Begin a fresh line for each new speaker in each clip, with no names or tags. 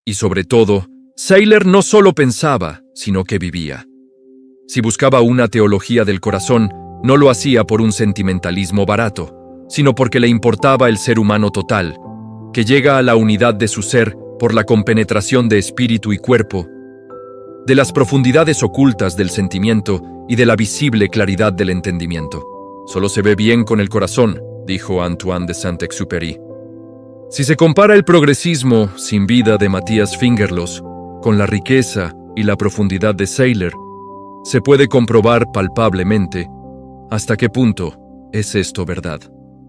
Y sobre todo, Saylor no solo pensaba, sino que vivía. Si buscaba una teología del corazón, no lo hacía por un sentimentalismo barato, sino porque le importaba el ser humano total, que llega a la unidad de su ser por la compenetración de espíritu y cuerpo, de las profundidades ocultas del sentimiento y de la visible claridad del entendimiento. Solo se ve bien con el corazón, dijo Antoine de Saint-Exupéry. Si se compara el progresismo sin vida de Matthias Fingerloss con la riqueza y la profundidad de Saylor, se puede comprobar palpablemente hasta qué punto es esto verdad.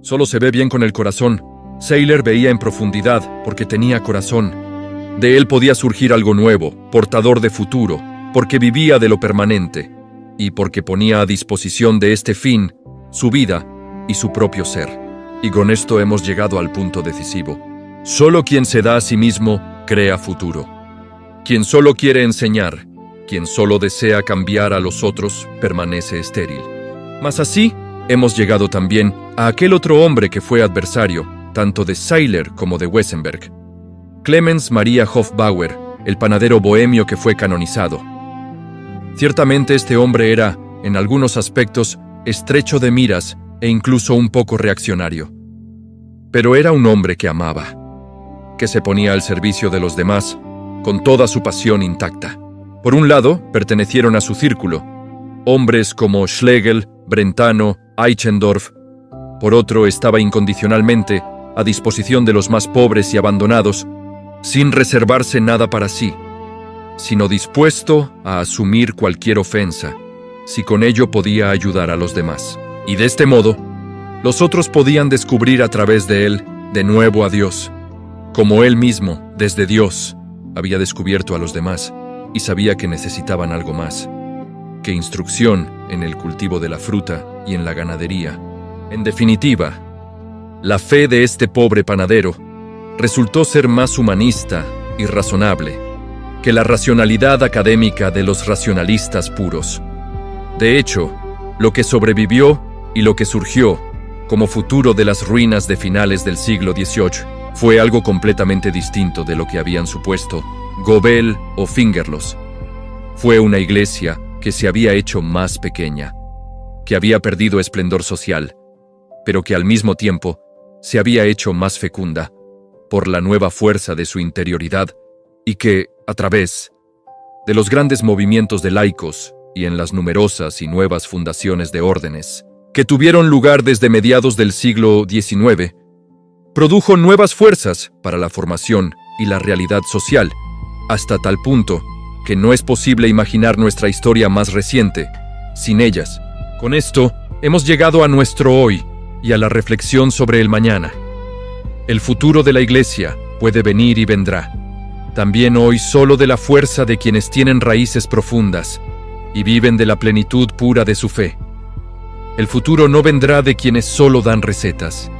Solo se ve bien con el corazón. Saylor veía en profundidad porque tenía corazón. De él podía surgir algo nuevo, portador de futuro, porque vivía de lo permanente y porque ponía a disposición de este fin su vida y su propio ser. Y con esto hemos llegado al punto decisivo. Solo quien se da a sí mismo crea futuro. Quien solo quiere enseñar, quien solo desea cambiar a los otros, permanece estéril. Mas así, hemos llegado también a aquel otro hombre que fue adversario, tanto de Saylor como de Wessenberg. Clemens Maria Hofbauer, el panadero bohemio que fue canonizado. Ciertamente este hombre era, en algunos aspectos, estrecho de miras e incluso un poco reaccionario. Pero era un hombre que amaba, que se ponía al servicio de los demás, con toda su pasión intacta. Por un lado, pertenecieron a su círculo, hombres como Schlegel, Brentano, Eichendorff. Por otro, estaba incondicionalmente a disposición de los más pobres y abandonados, sin reservarse nada para sí, sino dispuesto a asumir cualquier ofensa, si con ello podía ayudar a los demás. Y de este modo, los otros podían descubrir a través de él de nuevo a Dios, como él mismo, desde Dios, había descubierto a los demás y sabía que necesitaban algo más, que instrucción en el cultivo de la fruta y en la ganadería. En definitiva, la fe de este pobre panadero resultó ser más humanista y razonable que la racionalidad académica de los racionalistas puros. De hecho, lo que sobrevivió y lo que surgió como futuro de las ruinas de finales del siglo XVIII fue algo completamente distinto de lo que habían supuesto Gobel o Fingerloss. Fue una iglesia que se había hecho más pequeña, que había perdido esplendor social, pero que al mismo tiempo se había hecho más fecunda por la nueva fuerza de su interioridad y que, a través de los grandes movimientos de laicos y en las numerosas y nuevas fundaciones de órdenes que tuvieron lugar desde mediados del siglo XIX, produjo nuevas fuerzas para la formación y la realidad social, hasta tal punto que no es posible imaginar nuestra historia más reciente sin ellas. Con esto, hemos llegado a nuestro hoy y a la reflexión sobre el mañana. El futuro de la Iglesia puede venir y vendrá. También hoy solo de la fuerza de quienes tienen raíces profundas y viven de la plenitud pura de su fe. El futuro no vendrá de quienes solo dan recetas.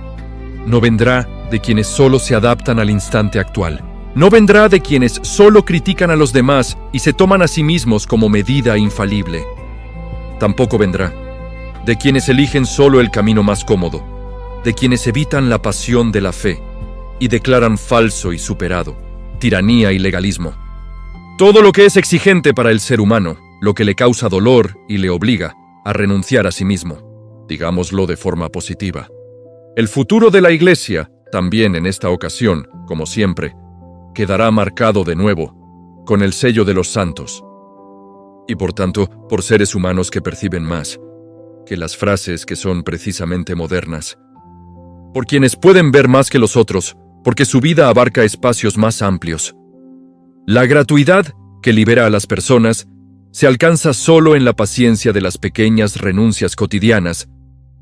No vendrá de quienes solo se adaptan al instante actual. No vendrá de quienes solo critican a los demás y se toman a sí mismos como medida infalible. Tampoco vendrá de quienes eligen solo el camino más cómodo, de quienes evitan la pasión de la fe y declaran falso y superado, tiranía y legalismo. Todo lo que es exigente para el ser humano, lo que le causa dolor y le obliga a renunciar a sí mismo, digámoslo de forma positiva. El futuro de la Iglesia, también en esta ocasión, como siempre, quedará marcado de nuevo con el sello de los santos, y por tanto por seres humanos que perciben más que las frases que son precisamente modernas, por quienes pueden ver más que los otros, porque su vida abarca espacios más amplios. La gratuidad que libera a las personas se alcanza solo en la paciencia de las pequeñas renuncias cotidianas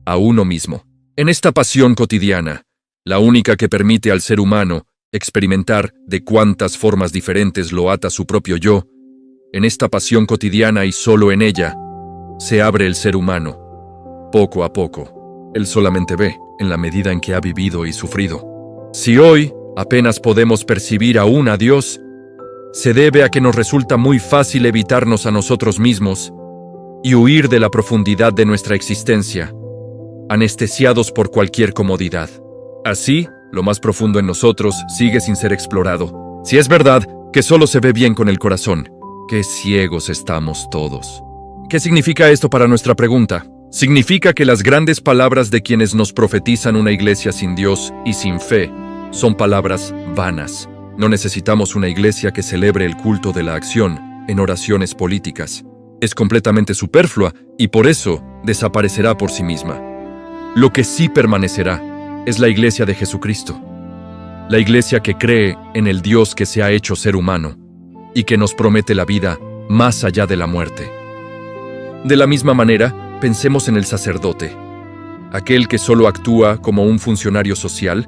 a uno mismo. En esta pasión cotidiana, la única que permite al ser humano experimentar de cuántas formas diferentes lo ata su propio yo, en esta pasión cotidiana y solo en ella, se abre el ser humano. Poco a poco, él solamente ve en la medida en que ha vivido y sufrido. Si hoy apenas podemos percibir aún a Dios, se debe a que nos resulta muy fácil evitarnos a nosotros mismos y huir de la profundidad de nuestra existencia, anestesiados por cualquier comodidad. Así, lo más profundo en nosotros sigue sin ser explorado. Si es verdad que solo se ve bien con el corazón. ¡Qué ciegos estamos todos! ¿Qué significa esto para nuestra pregunta? Significa que las grandes palabras de quienes nos profetizan una iglesia sin Dios y sin fe son palabras vanas. No necesitamos una iglesia que celebre el culto de la acción en oraciones políticas. Es completamente superflua y por eso desaparecerá por sí misma. Lo que sí permanecerá es la iglesia de Jesucristo. La iglesia que cree en el Dios que se ha hecho ser humano y que nos promete la vida más allá de la muerte. De la misma manera, pensemos en el sacerdote, aquel que solo actúa como un funcionario social,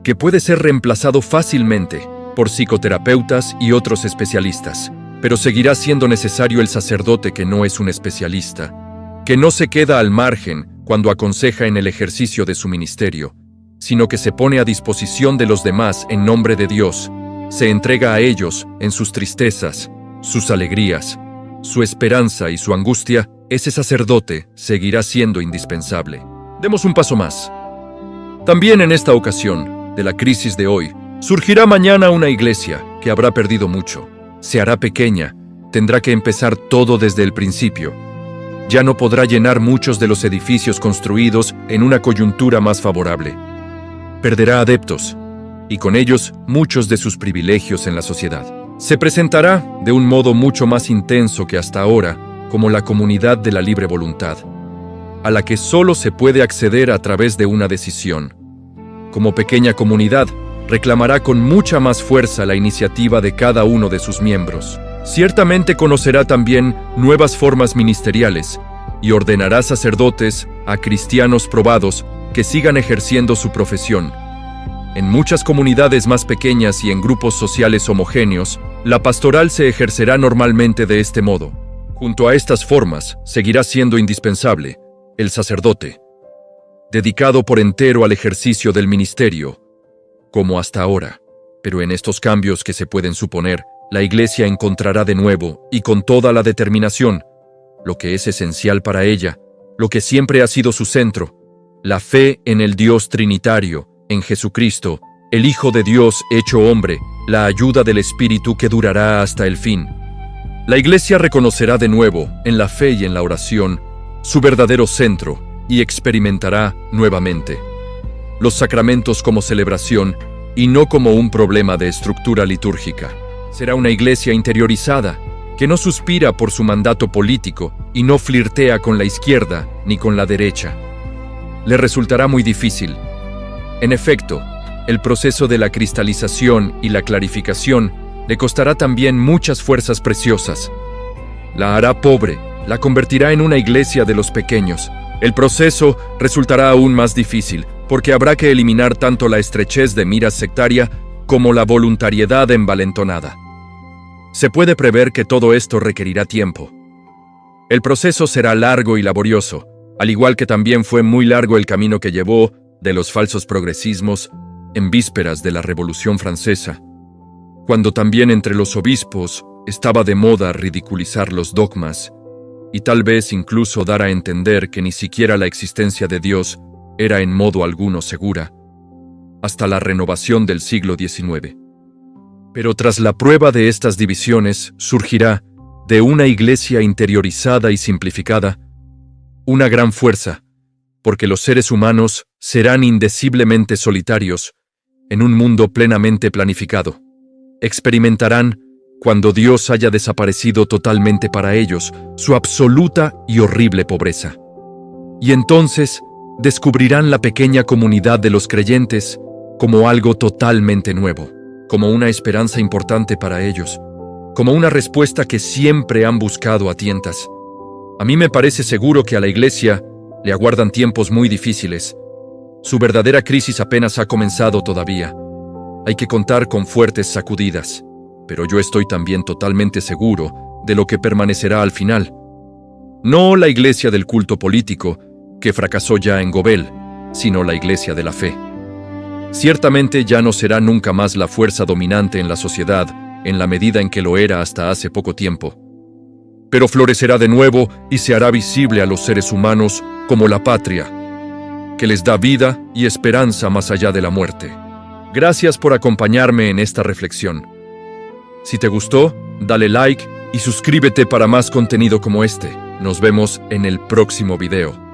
que puede ser reemplazado fácilmente por psicoterapeutas y otros especialistas, pero seguirá siendo necesario el sacerdote que no es un especialista, que no se queda al margen cuando aconseja en el ejercicio de su ministerio, sino que se pone a disposición de los demás en nombre de Dios, se entrega a ellos en sus tristezas, sus alegrías, su esperanza y su angustia. Ese sacerdote seguirá siendo indispensable. Demos un paso más. También en esta ocasión de la crisis de hoy, surgirá mañana una iglesia que habrá perdido mucho. Se hará pequeña, tendrá que empezar todo desde el principio. Ya no podrá llenar muchos de los edificios construidos en una coyuntura más favorable. Perderá adeptos, y con ellos muchos de sus privilegios en la sociedad. Se presentará de un modo mucho más intenso que hasta ahora como la comunidad de la libre voluntad, a la que solo se puede acceder a través de una decisión. Como pequeña comunidad, reclamará con mucha más fuerza la iniciativa de cada uno de sus miembros. Ciertamente conocerá también nuevas formas ministeriales y ordenará sacerdotes a cristianos probados que sigan ejerciendo su profesión. En muchas comunidades más pequeñas y en grupos sociales homogéneos, la pastoral se ejercerá normalmente de este modo. Junto a estas formas, seguirá siendo indispensable el sacerdote, dedicado por entero al ejercicio del ministerio, como hasta ahora. Pero en estos cambios que se pueden suponer, la Iglesia encontrará de nuevo, y con toda la determinación, lo que es esencial para ella, lo que siempre ha sido su centro, la fe en el Dios Trinitario, en Jesucristo, el Hijo de Dios hecho hombre, la ayuda del Espíritu que durará hasta el fin. La Iglesia reconocerá de nuevo, en la fe y en la oración, su verdadero centro y experimentará nuevamente los sacramentos como celebración y no como un problema de estructura litúrgica. Será una Iglesia interiorizada, que no suspira por su mandato político y no flirtea con la izquierda ni con la derecha. Le resultará muy difícil. En efecto, el proceso de la cristalización y la clarificación le costará también muchas fuerzas preciosas. La hará pobre, la convertirá en una iglesia de los pequeños. El proceso resultará aún más difícil, porque habrá que eliminar tanto la estrechez de miras sectaria como la voluntariedad envalentonada. Se puede prever que todo esto requerirá tiempo. El proceso será largo y laborioso, al igual que también fue muy largo el camino que llevó de los falsos progresismos en vísperas de la Revolución Francesa, cuando también entre los obispos estaba de moda ridiculizar los dogmas y tal vez incluso dar a entender que ni siquiera la existencia de Dios era en modo alguno segura, hasta la renovación del siglo XIX. Pero tras la prueba de estas divisiones surgirá, de una iglesia interiorizada y simplificada, una gran fuerza, porque los seres humanos serán indeciblemente solitarios en un mundo plenamente planificado. Experimentarán, cuando Dios haya desaparecido totalmente para ellos, su absoluta y horrible pobreza. Y entonces descubrirán la pequeña comunidad de los creyentes como algo totalmente nuevo, como una esperanza importante para ellos, como una respuesta que siempre han buscado a tientas. A mí me parece seguro que a la Iglesia le aguardan tiempos muy difíciles. Su verdadera crisis apenas ha comenzado todavía. Hay que contar con fuertes sacudidas, pero yo estoy también totalmente seguro de lo que permanecerá al final. No la iglesia del culto político, que fracasó ya en Gobel, sino la iglesia de la fe. Ciertamente ya no será nunca más la fuerza dominante en la sociedad, en la medida en que lo era hasta hace poco tiempo. Pero florecerá de nuevo y se hará visible a los seres humanos como la patria, que les da vida y esperanza más allá de la muerte. Gracias por acompañarme en esta reflexión. Si te gustó, dale like y suscríbete para más contenido como este. Nos vemos en el próximo video.